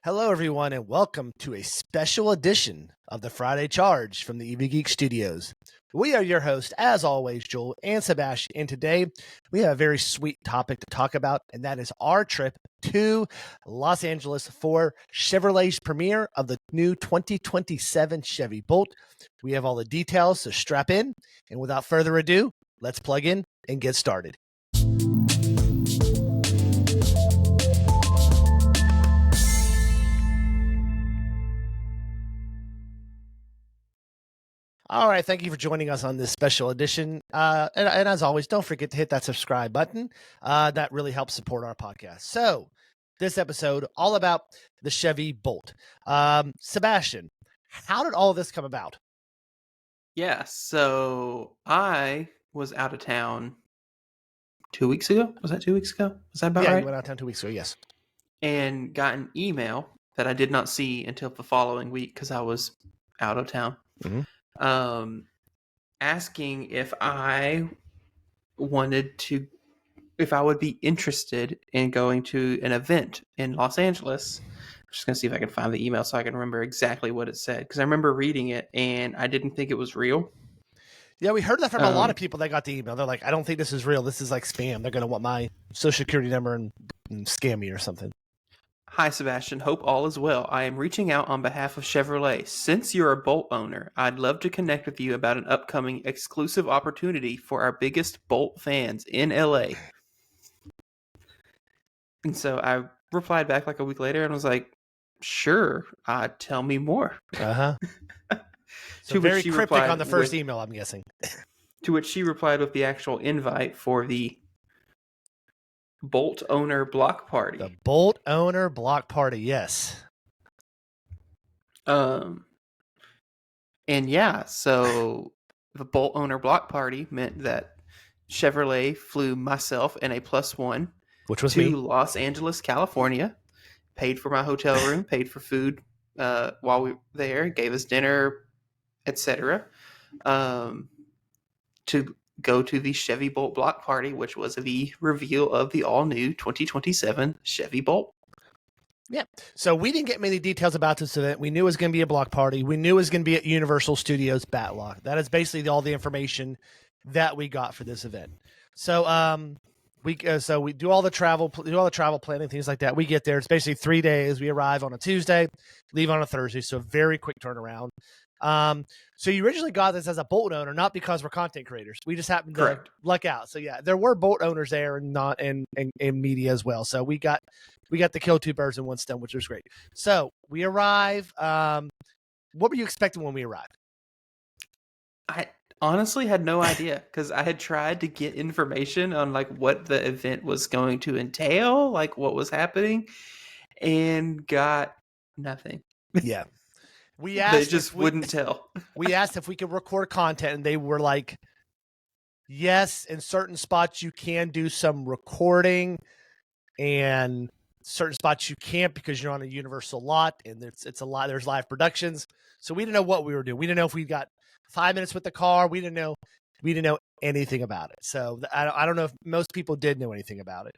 Hello, everyone, and welcome to a special edition of the Friday Charge from the EV Geek Studios. We are your hosts, as always, Joel and Sebastian, and today we have a very sweet topic to talk about, and that is our trip to Los Angeles for Chevrolet's premiere of the new 2027 Chevy Bolt. We have all the details, so strap in, and without further ado, let's plug in and get started. All right, thank you for joining us on this special edition. And as always, don't forget to hit that subscribe button. That really helps support our podcast. So, this episode, all about the Chevy Bolt. Sebastian, how did all of this come about? Yeah, so I was out of town 2 weeks ago. Was that 2 weeks ago? Was that about Yeah, right? you went out of town 2 weeks ago, yes. And got an email that I did not see until the following week because I was out of town. Asking if I would be interested in going to an event in Los Angeles. I'm just going to see if I can find the email so I can remember exactly what it said. Because I remember reading it and I didn't think it was real. Yeah, we heard that from a lot of people that got the email. They're like, I don't think this is real. This is like spam. They're going to want my social security number and scam me or something. Hi, Sebastian. Hope all is well. I am reaching out on behalf of Chevrolet. Since you're a Bolt owner, I'd love to connect with you about an upcoming exclusive opportunity for our biggest Bolt fans in LA. And so I replied back like a week later and was like, sure, tell me more. So very cryptic on the first email, I'm guessing. To which she replied with the actual invite for the Bolt owner block party. The Bolt owner block party, yes. And yeah, so the Bolt owner block party meant that Chevrolet flew myself and a +1, which was to me, Los Angeles, California, paid for my hotel room, paid for food while we were there, gave us dinner, etc. To go to the Chevy Bolt block party, which was the reveal of the all-new 2027 Chevy Bolt. Yeah. So we didn't get many details about this event. We knew it was going to be a block party. We knew it was going to be at Universal Studios Batlock. That is basically all the information that we got for this event. So we do all the travel planning, things like that. We get there. It's basically 3 days. We arrive on a Tuesday, leave on a Thursday. So very quick turnaround. So you originally got this as a Bolt owner, not because we're content creators. We just happened to luck out. So yeah, there were Bolt owners there and not in media as well. So we got to kill two birds in one stone, which was great. So we arrive. What were you expecting when we arrived? I honestly had no idea because I had tried to get information on like what the event was going to entail, like what was happening, and got nothing. Yeah. We asked, they just wouldn't tell. We asked if we could record content, and they were like, yes, in certain spots you can do some recording, and certain spots you can't because you're on a Universal lot, and it's a lot. There's live productions, so we didn't know what we were doing. We didn't know if we got 5 minutes with the car. We didn't know anything about it. So I don't know if most people did know anything about it.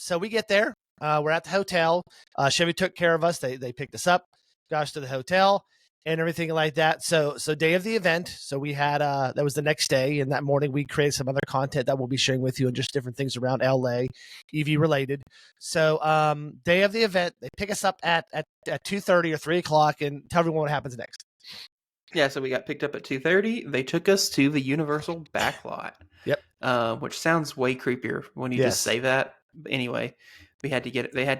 So we get there. We're at the hotel. Chevy took care of us. They picked us up, got us to the hotel, and everything like that. So day of the event. So we had that was the next day, and that morning we created some other content that we'll be sharing with you and just different things around LA, EV related. So day of the event, they pick us up at 2:30 or 3 o'clock, and tell everyone what happens next. Yeah, so we got picked up at 2:30. They took us to the Universal backlot. Yep. Which sounds way creepier when you just say that. But anyway, they had to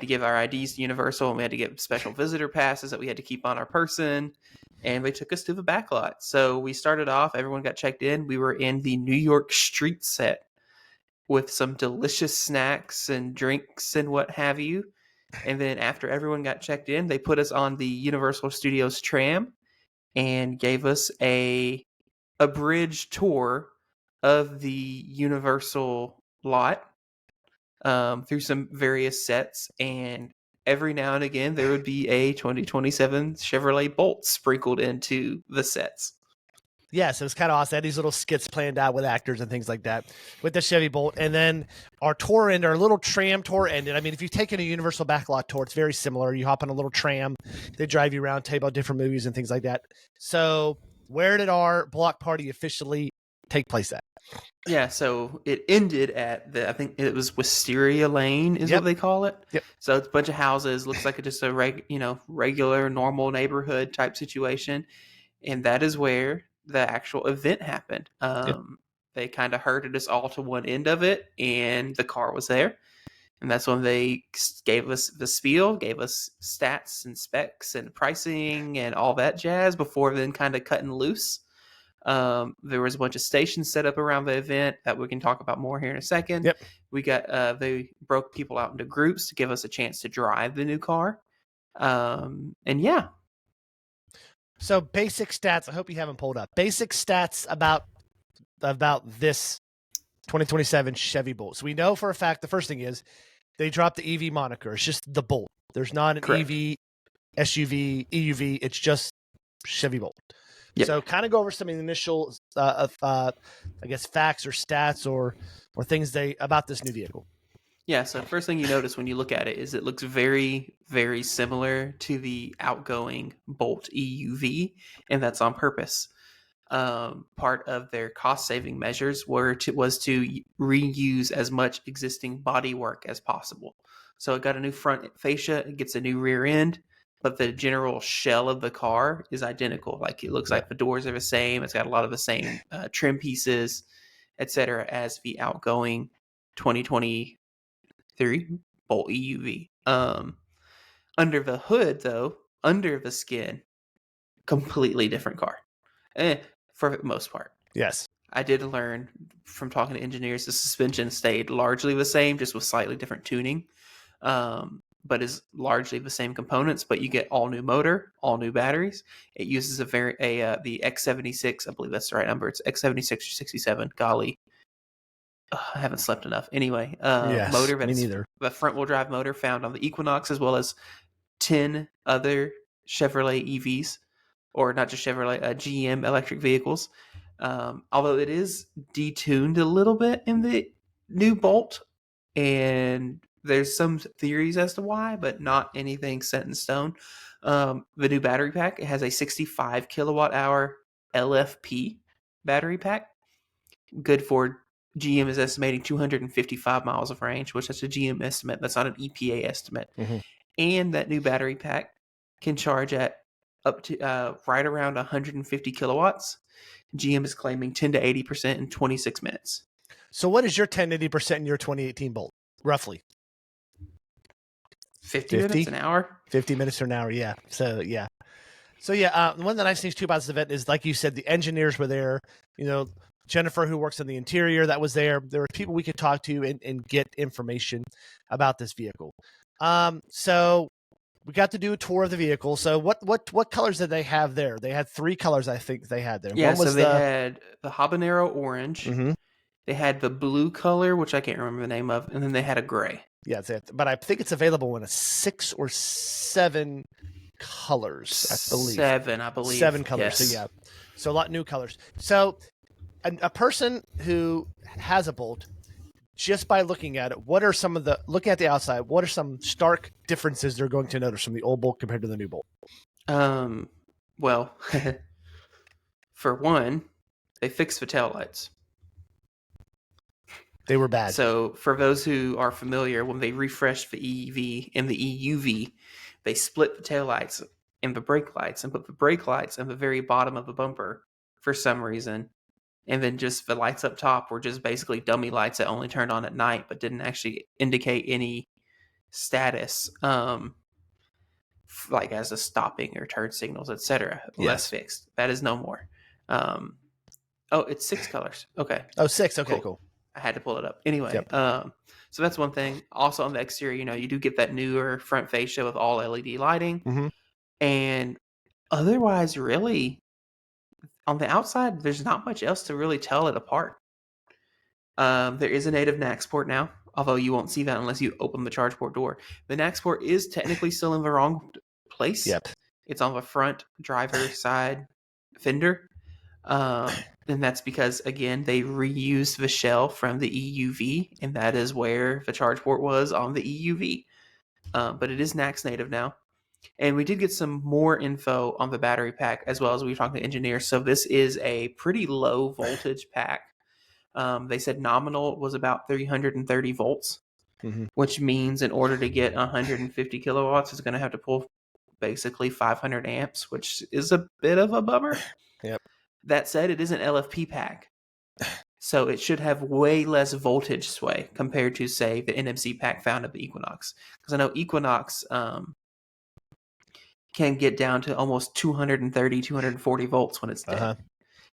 give our IDs to Universal, and we had to get special visitor passes that we had to keep on our person, and they took us to the backlot. So we started off, everyone got checked in. We were in the New York street set with some delicious snacks and drinks and what have you. And then after everyone got checked in, they put us on the Universal Studios tram and gave us a bridge tour of the Universal lot through some various sets, and every now and again there would be a 2027 Chevrolet Bolt sprinkled into the sets. Yeah, so it's kind of awesome. I had these little skits planned out with actors and things like that with the Chevy Bolt. And then our tour ended, our little tram tour ended. I mean, if you've taken a Universal Backlot tour, it's very similar. You hop on a little tram, they drive you around, tell you about different movies and things like that. So where did our block party officially take place at? Yeah, so it ended at I think it was Wisteria Lane is what they call it. Yep. So it's a bunch of houses, looks like just a regular, normal neighborhood type situation. And that is where the actual event happened. They kind of herded us all to one end of it, and the car was there. And that's when they gave us the spiel, gave us stats and specs and pricing and all that jazz before then kind of cutting loose. There was a bunch of stations set up around the event that we can talk about more here in a second. Yep. We got they broke people out into groups to give us a chance to drive the new car. And yeah. So basic stats, I hope you haven't pulled up. Basic stats about this 2027 Chevy Bolt. So we know for a fact the first thing is they dropped the EV moniker. It's just the Bolt. There's not an Correct. EV, SUV, EUV. It's just Chevy Bolt. Yep. So kind of go over some initial, I guess, facts or stats or things about this new vehicle. Yeah, so the first thing you notice when you look at it is it looks very, very similar to the outgoing Bolt EUV, and that's on purpose. Part of their cost-saving measures was to reuse as much existing bodywork as possible. So it got a new front fascia, it gets a new rear end, but the general shell of the car is identical. Like it looks like the doors are the same. It's got a lot of the same trim pieces, etc., as the outgoing 2023 Bolt EUV. Under the hood, though, under the skin, completely different car. For the most part. Yes. I did learn from talking to engineers the suspension stayed largely the same, just with slightly different tuning. But is largely the same components, but you get all new motor, all new batteries. It uses the X76, I believe that's the right number. It's X76 or 67. Golly. I haven't slept enough. Anyway, motor. Me neither. The front wheel drive motor found on the Equinox, as well as 10 other Chevrolet EVs, or not just Chevrolet, GM electric vehicles. Although it is detuned a little bit in the new Bolt, and there's some theories as to why, but not anything set in stone. The new battery pack, it has a 65 kilowatt hour LFP battery pack. Good for GM is estimating 255 miles of range, which that's a GM estimate. That's not an EPA estimate. Mm-hmm. And that new battery pack can charge at up to right around 150 kilowatts. GM is claiming 10 to 80% in 26 minutes. So what is your 10 to 80% in your 2018 Bolt, roughly? 50 minutes an hour? 50 minutes an hour, yeah. So, yeah. One of the nice things, too, about this event is, like you said, the engineers were there. You know, Jennifer, who works in the interior, that was there. There were people we could talk to and get information about this vehicle. So we got to do a tour of the vehicle. So what colors did they have there? They had 3 colors, I think they had there. Yeah, so they had the habanero orange. Mm-hmm. They had the blue color, which I can't remember the name of, and then they had a gray. Yeah, but I think it's available in a 6 or 7 colors, I believe. 7, I believe. 7 colors. Yes. So yeah, so a lot of new colors. So a person who has a Bolt, just by looking at it, looking at the outside, what are some stark differences they're going to notice from the old Bolt compared to the new Bolt? Well, for one, they fixed the taillights. They were bad. So for those who are familiar, when they refreshed the EV and the EUV, they split the taillights and the brake lights and put the brake lights in the very bottom of the bumper for some reason. And then just the lights up top were just basically dummy lights that only turned on at night, but didn't actually indicate any status, like as a stopping or turn signals, etc. Yes. That's fixed. That is no more. It's 6 colors. Okay. Oh, 6. Okay, cool. I had to pull it up. Anyway, Yep. So that's one thing. Also on the exterior, you do get that newer front fascia with all LED lighting. Mm-hmm. And otherwise, really, on the outside, there's not much else to really tell it apart. There is a native NACS port now, although you won't see that unless you open the charge port door. The NACS port is technically still in the wrong place. Yep. It's on the front driver side fender. And that's because, again, they reused the shell from the EUV, and that is where the charge port was on the EUV. But it is NACS native now. And we did get some more info on the battery pack, as well as we were talking to engineers. So this is a pretty low voltage pack. They said nominal was about 330 volts, which means in order to get 150 kilowatts, it's going to have to pull basically 500 amps, which is a bit of a bummer. Yep. That said, it is an LFP pack, so it should have way less voltage sway compared to, say, the NMC pack found at the Equinox. Because I know Equinox can get down to almost 230, 240 volts when it's dead.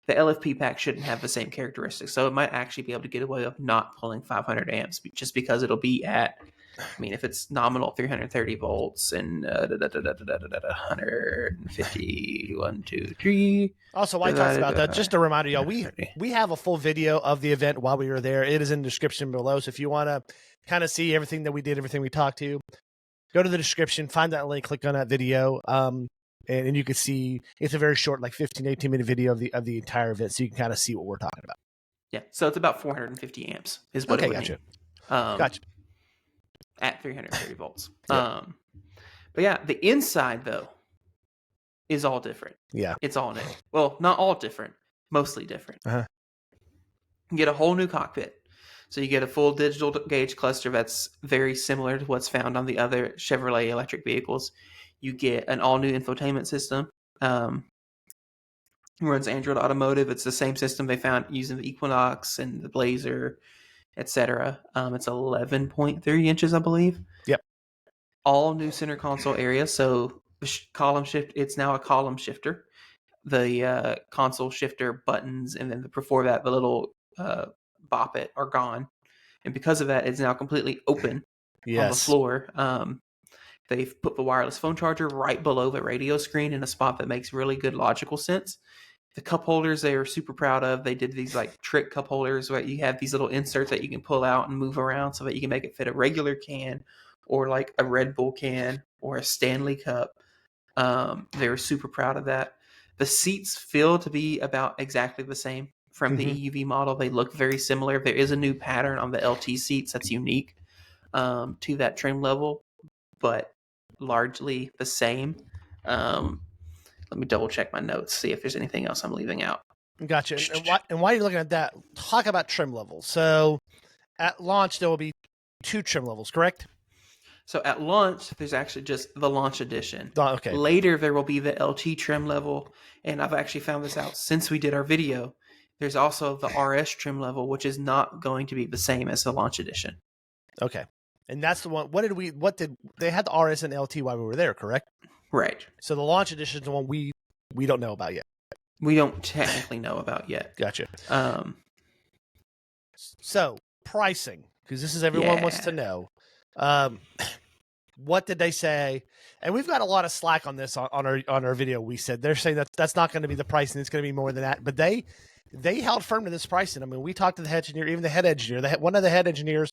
The LFP pack shouldn't have the same characteristics, so it might actually be able to get away with not pulling 500 amps just because it'll be at, I mean, if it's nominal 330 volts and 150, 1, 2, 3. Also, why I talked about that, just a reminder, y'all, we have a full video of the event while we were there. It is in the description below, so if you want to kind of see everything that we did, everything we talked to, go to the description, find that link, click on that video, and you can see it's a very short, like 15, 18-minute video of the entire event, so you can kind of see what we're talking about. Yeah, so it's about 450 amps is what it would gotcha. need. Gotcha. At 330 volts. Yep. But yeah, the inside, though, is all different. Yeah. It's all new. Well, not all different, mostly different. You get a whole new cockpit. So you get a full digital gauge cluster that's very similar to what's found on the other Chevrolet electric vehicles. You get an all-new infotainment system. Runs Android Automotive. It's the same system they found using the Equinox and the Blazer, etc. It's 11.3 inches, I believe. Yep. All new center console area. So column shift. It's now a column shifter. The console shifter buttons, and then before that, the little bop it are gone, and because of that, it's now completely open on the floor. They've put the wireless phone charger right below the radio screen in a spot that makes really good logical sense. The cup holders they are super proud of. They did these like trick cup holders where you have these little inserts that you can pull out and move around so that you can make it fit a regular can or like a Red Bull can or a Stanley cup. They were super proud of that. The seats feel to be about exactly the same from the EUV model. They look very similar. There is a new pattern on the LT seats that's unique to that trim level, but largely the same. Let me double check my notes, see if there's anything else I'm leaving out. Gotcha. And why are you looking at that? Talk about trim levels. So at launch, there will be 2 trim levels, correct? So at launch, there's actually just the launch edition. Okay. Later, there will be the LT trim level, and I've actually found this out since we did our video. There's also the RS trim level, which is not going to be the same as the launch edition. Okay. And that's the one. They had the RS and LT while we were there, correct? Right. So the launch edition is the one we don't know about yet. We don't technically know about yet. Gotcha. So pricing, because this is everyone wants to know. What did they say? And we've got a lot of slack on this on our video. We said they're saying that's not going to be the pricing. It's going to be more than that. But they held firm to this pricing. I mean, we talked to the head engineer, even the head engineer. One of the head engineers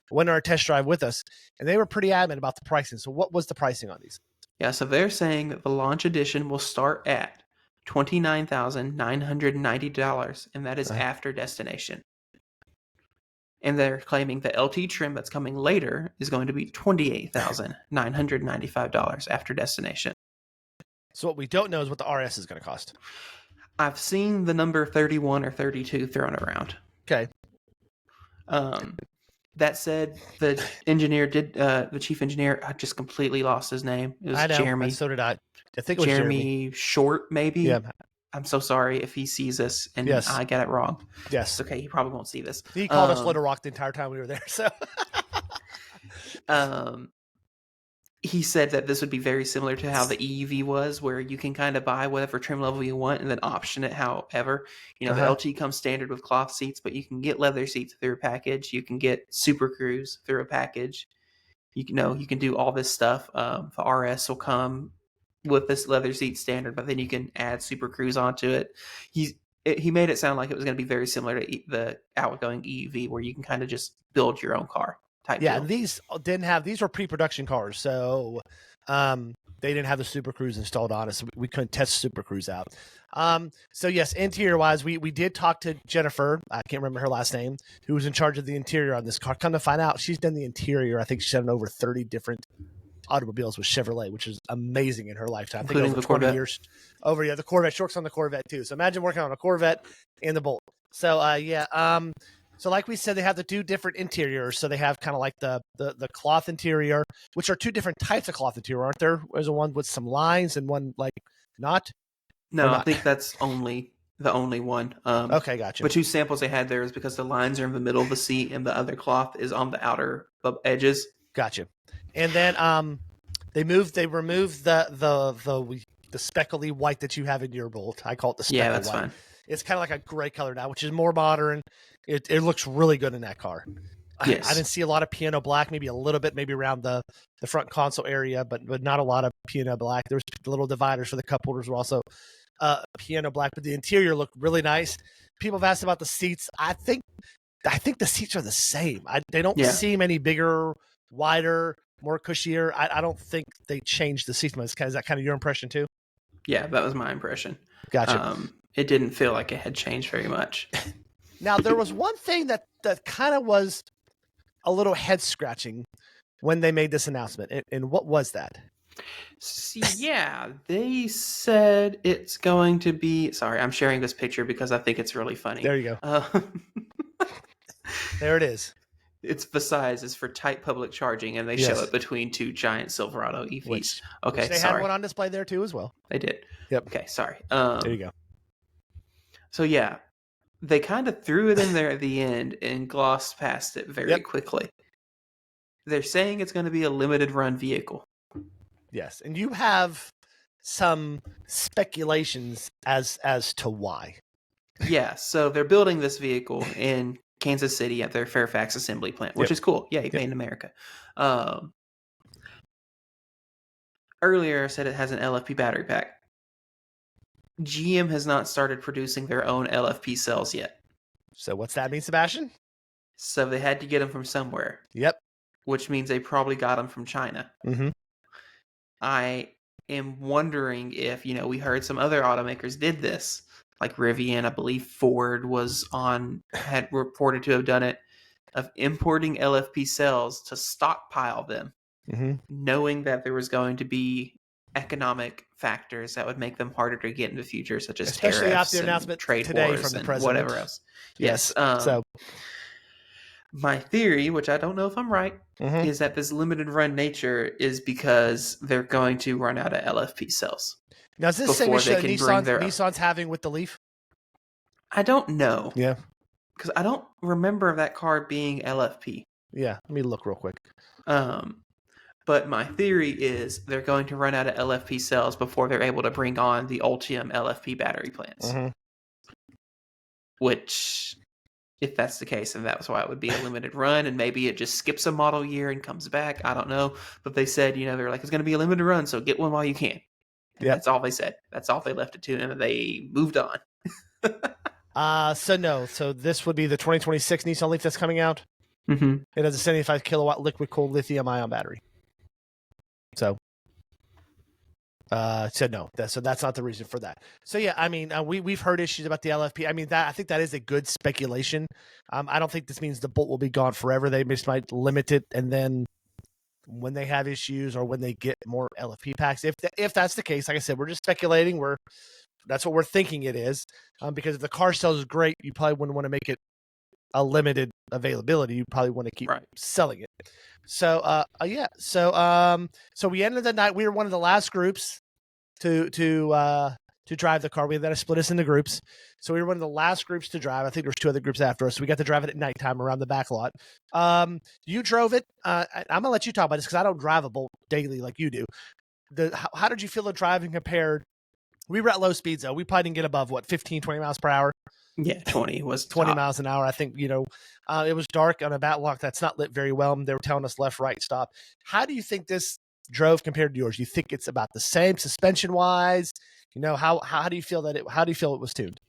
went on our test drive with us, and they were pretty adamant about the pricing. So what was the pricing on these? Yeah, so they're saying that the launch edition will start at $29,990, and that is after destination. And they're claiming the LT trim that's coming later is going to be $28,995 after destination. So what we don't know is what the RS is going to cost. I've seen the number 31 or 32 thrown around. Okay. That said, the engineer the chief engineer, I just completely lost his name. It was Jeremy. So did I. I think it was Jeremy Short, maybe. Yeah. I'm so sorry if he sees this and I get it wrong. Yes. It's okay. He probably won't see this. He called us Little Rock the entire time we were there. So, he said that this would be very similar to how the EUV was, where you can kind of buy whatever trim level you want and then option it however. The LT comes standard with cloth seats, but you can get leather seats through a package. You can get Super Cruise through a package. You can do all this stuff. The RS will come with this leather seat standard, but then you can add Super Cruise onto it. He made it sound like it was going to be very similar to the outgoing EUV, where you can kind of just build your own car. Yeah, and these were pre-production cars. So they didn't have the Super Cruise installed on it, so we couldn't test Super Cruise out. So yes, interior wise, we did talk to Jennifer. I can't remember her last name, who was in charge of the interior on this car. Come to find out, she's done the interior. I think she's done over 30 different automobiles with Chevrolet, which is amazing in her lifetime. I think Including over the 20 Corvette. years. The Corvette. She works on the Corvette too. So imagine working on a Corvette and the Bolt. So so like we said, they have the two different interiors. So they have kind of like the cloth interior, which are two different types of cloth interior, aren't there? There's a one with some lines and one like not. No, I think that's the only one. Okay, gotcha. But two samples they had there is because the lines are in the middle of the seat and the other cloth is on the outer edges. Gotcha. And then they removed the speckly white that you have in your Bolt. I call it the speckly white. Yeah, that's fine. It's kind of like a gray color now, which is more modern. It looks really good in that car. Yes. I didn't see a lot of piano black, maybe a little bit, maybe around the front console area, but not a lot of piano black. There's little dividers for the cup holders were also piano black, but the interior looked really nice. People have asked about the seats. I think the seats are the same. They don't seem any bigger, wider, more cushier. I don't think they changed the seats much. Is that kind of your impression too? Yeah, that was my impression. Gotcha. It didn't feel like it had changed very much. Now, there was one thing that kind of was a little head scratching when they made this announcement. And what was that? See, yeah, they said it's going to be... Sorry, I'm sharing this picture because I think it's really funny. There you go. There it is. It's the size is for tight public charging, and they show it between two giant Silverado EVs. Which they had one on display there too as well. They did. Yep. Okay, sorry. There you go. So yeah, they kind of threw it in there at the end and glossed past it very quickly. They're saying it's going to be a limited run vehicle. Yes, and you have some speculations as to why. Yeah, so they're building this vehicle in Kansas City at their Fairfax assembly plant, which is cool. Yeah, made in America. Earlier I said it has an LFP battery pack. GM has not started producing their own LFP cells yet. So what's that mean, Sebastian? So they had to get them from somewhere. Yep. Which means they probably got them from China. Mm-hmm. I am wondering if, we heard some other automakers did this. Like Rivian, I believe Ford had reported to have done it, of importing LFP cells to stockpile them, knowing that there was going to be economic factors that would make them harder to get in the future, such as especially tariffs after the announcement trade today wars from the and president. whatever else. Yes. So my theory, which I don't know if I'm right, is that this limited run nature is because they're going to run out of LFP cells. Now, is this same issue that Nissan's having with the Leaf? I don't know. Yeah. Because I don't remember that car being LFP. Yeah, let me look real quick. But my theory is they're going to run out of LFP cells before they're able to bring on the Ultium LFP battery plants. Which, if that's the case, then that's why it would be a limited run, and maybe it just skips a model year and comes back. I don't know. But they said, they're like, it's going to be a limited run, so get one while you can. Yeah, that's all they said. That's all they left it to, and they moved on. So this would be the 2026 Nissan Leaf that's coming out. It has a 75 kilowatt liquid cooled lithium ion battery. So no. So that's not the reason for that. So yeah, I mean, we've heard issues about the LFP. I mean, I think that is a good speculation. I don't think this means the Bolt will be gone forever. They just might limit it, and then when they have issues or when they get more LFP packs, if that's the case, like I said, we're just speculating. That's what we're thinking it is, because if the car sells great, you probably wouldn't want to make it a limited availability. You probably want to keep selling it. So so we ended the night. We were one of the last groups to drive the car. We had to split us into groups. So we were one of the last groups to drive. I think there was two other groups after us. So we got to drive it at nighttime around the back lot. You drove it. I'm gonna let you talk about this because I don't drive a Bolt daily like you do. How did you feel the driving compared? We were at low speeds though. We probably didn't get above 15, 20 miles per hour. Yeah, 20 was 20 top. miles an hour. I think, it was dark on a back lot that's not lit very well. They were telling us left, right, stop. How do you think this drove compared to yours? You think it's about the same suspension wise? How do you feel how do you feel it was tuned?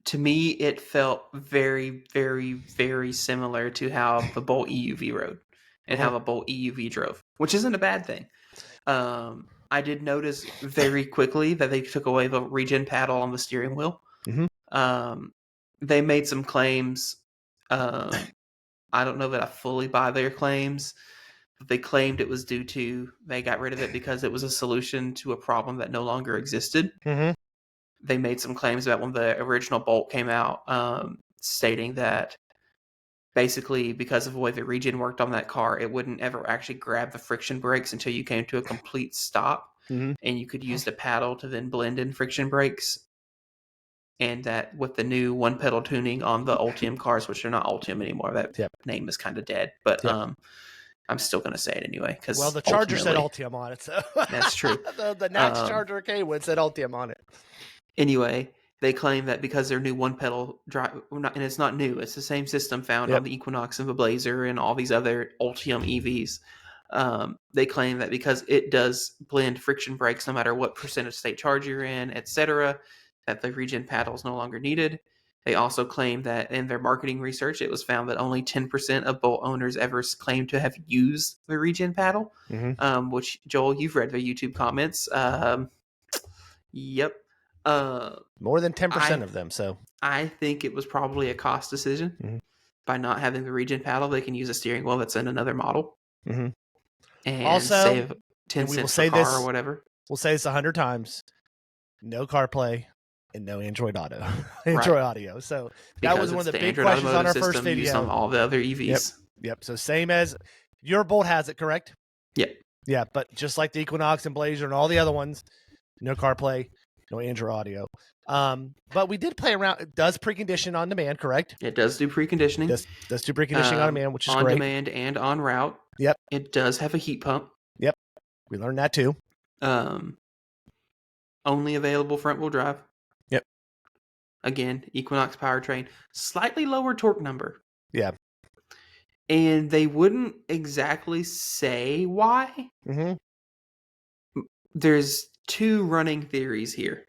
To me, it felt very, very, very similar to how the Bolt EUV rode and how the Bolt EUV drove, which isn't a bad thing. I did notice very quickly that they took away the regen paddle on the steering wheel. They made some claims. I don't know that I fully buy their claims. But they claimed it was due to they got rid of it because it was a solution to a problem that no longer existed. They made some claims about when the original Bolt came out, stating that basically because of the way the regen worked on that car, it wouldn't ever actually grab the friction brakes until you came to a complete stop. And you could use the paddle to then blend in friction brakes. And that with the new one pedal tuning on the Ultium cars, which are not Ultium anymore, that name is kind of dead. But I'm still going to say it anyway. Well, the Charger said Ultium on it, so that's true. the NACS Charger K-Wood said Ultium on it. Anyway, they claim that because their new one pedal drive, and it's not new, it's the same system found on the Equinox and the Blazer and all these other Ultium EVs. They claim that because it does blend friction brakes no matter what percent of state charge you're in, etc., that the regen paddle is no longer needed. They also claim that in their marketing research, it was found that only 10% of Bolt owners ever claimed to have used the regen paddle, which, Joel, you've read the YouTube comments. Yep. More than 10% of them. So I think it was probably a cost decision. By not having the regen paddle, they can use a steering wheel that's in another model. And also save 10 cents per car or whatever. We'll say this 100 times. No CarPlay and no Android Auto. Android Audio. So that was one of the big questions on our first video. Used on all the other EVs. Yep. So same as your Bolt has it, correct? Yep. Yeah, but just like the Equinox and Blazer and all the other ones, no CarPlay, no Android Audio. But we did play around. It does precondition on demand, correct? It does do preconditioning. Does do preconditioning on demand, which is on great. On demand and on route. Yep. It does have a heat pump. Yep. We learned that too. Only available front wheel drive. Yep. Again, Equinox powertrain, slightly lower torque number. Yeah. And they wouldn't exactly say why. There's two running theories here.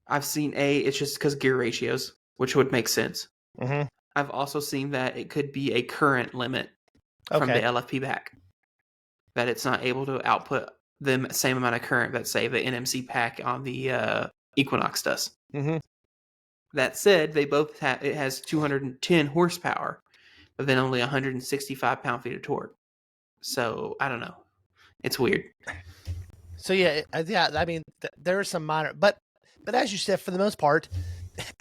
I've seen it's just because gear ratios, which would make sense. I've also seen that it could be a current limit from the LFP back. That it's not able to output the same amount of current that, say, the NMC pack on the Equinox does. That said, they both have, it has 210 horsepower, but then only 165 pound-feet of torque. So, I don't know. It's weird. So, yeah, I mean, there are some minor... But as you said, for the most part,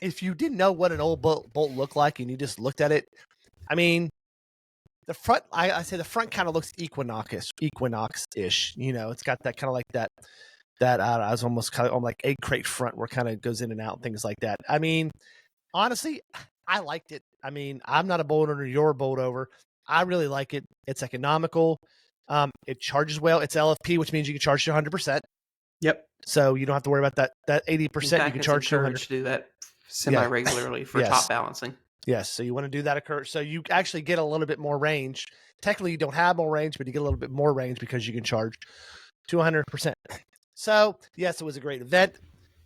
if you didn't know what an old Bolt looked like and you just looked at it, I mean... The front, I say the front kind of looks Equinox-ish. You know, it's got that kind of like that I was almost kind of on like egg crate front where it kind of goes in and out and things like that. I mean, honestly, I liked it. I mean, I'm not a Bolt owner, you're a Bolt over. I really like it. It's economical. It charges well. It's LFP, which means you can charge to 100%. Yep. So you don't have to worry about that 80%. You can charge to 100%. To do that semi-regularly for top balancing. Yes, so you want to do that so you actually get a little bit more range. Technically, you don't have more range, but you get a little bit more range because you can charge to 100%. So, yes, it was a great event.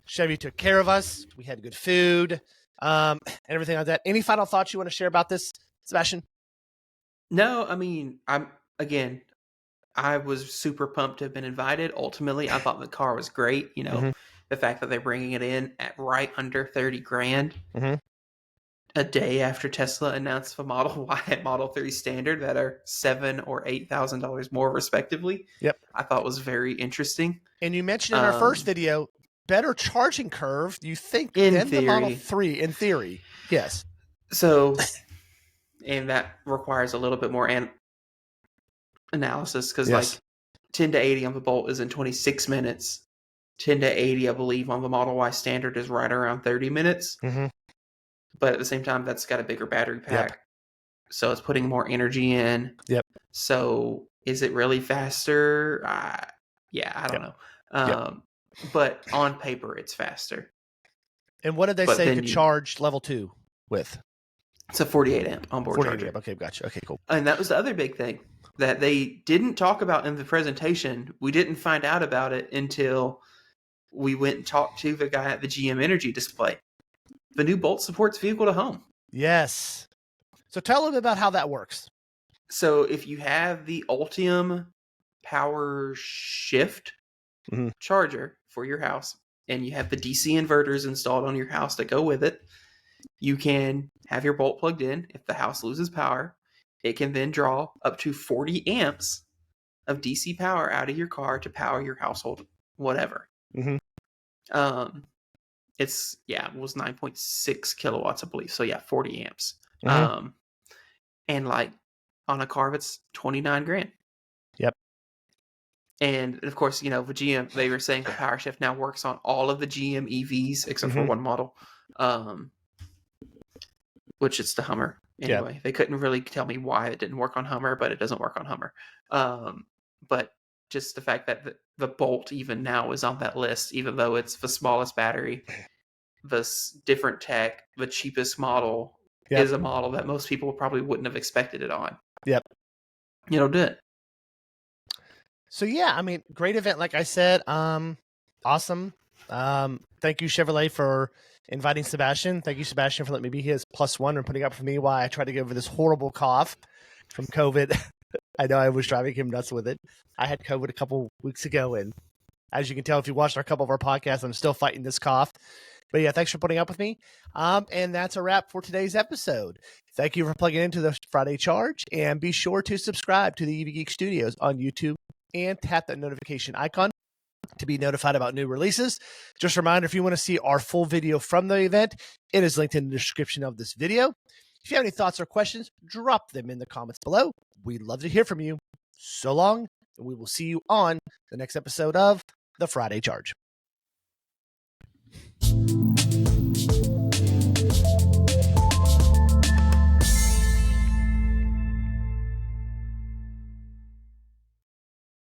Chevy took care of us. We had good food, and everything like that. Any final thoughts you want to share about this, Sebastian? No, I mean, I was super pumped to have been invited. Ultimately, I thought the car was great. You know, the fact that they're bringing it in at right under $30,000. A day after Tesla announced the Model Y and Model 3 Standard that are $7,000 or $8,000 more respectively. Yep. I thought was very interesting. And you mentioned in our first video, better charging curve, you think, than the Model 3, in theory. Yes. So, and that requires a little bit more analysis because like 10 to 80 on the Bolt is in 26 minutes. 10 to 80, I believe, on the Model Y Standard is right around 30 minutes. But at the same time, that's got a bigger battery pack. So it's putting more energy in. So is it really faster? Yeah, I don't know. But on paper, it's faster. And what did they say you could charge level 2 with? It's a 48 amp onboard charger. Amp. Okay, gotcha. Okay, cool. And that was the other big thing that they didn't talk about in the presentation. We didn't find out about it until we went and talked to the guy at the GM Energy display. The new Bolt supports vehicle to home. Yes. So tell them about how that works. So if you have the Ultium power shift Mhm. charger for your house, and you have the DC inverters installed on your house that go with it, you can have your Bolt plugged in. If the house loses power, it can then draw up to 40 amps of DC power out of your car to power your household, whatever. Mhm. It was 9.6 kilowatts, I believe. So yeah, 40 amps. Mhm. And like on a car that's 29 grand. Yep. And of course, the GM, they were saying the power shift now works on all of the GM EVs except for Mhm. one model, which it's the Hummer. Anyway, Yep. they couldn't really tell me why it didn't work on Hummer, but it doesn't work on Hummer. But just the fact that the Bolt even now is on that list, even though it's the smallest battery, the different tech, the cheapest model Yep. is a model that most people probably wouldn't have expected it on. Yep. It'll do it. So yeah, I mean, great event, like I said. Awesome. Thank you, Chevrolet, for inviting Sebastian. Thank you, Sebastian, for letting me be his +1 and putting up for me while I tried to get over this horrible cough from COVID. I know I was driving him nuts with it. I had COVID a couple weeks ago, and as you can tell, if you watched a couple of our podcasts, I'm still fighting this cough. But yeah, thanks for putting up with me. And that's a wrap for today's episode. Thank you for plugging into the Friday Charge, and be sure to subscribe to the EV Geek Studios on YouTube and tap that notification icon to be notified about new releases. Just a reminder, if you want to see our full video from the event, it is linked in the description of this video. If you have any thoughts or questions, drop them in the comments below. We'd love to hear from you. So long, and we will see you on the next episode of the Friday Charge.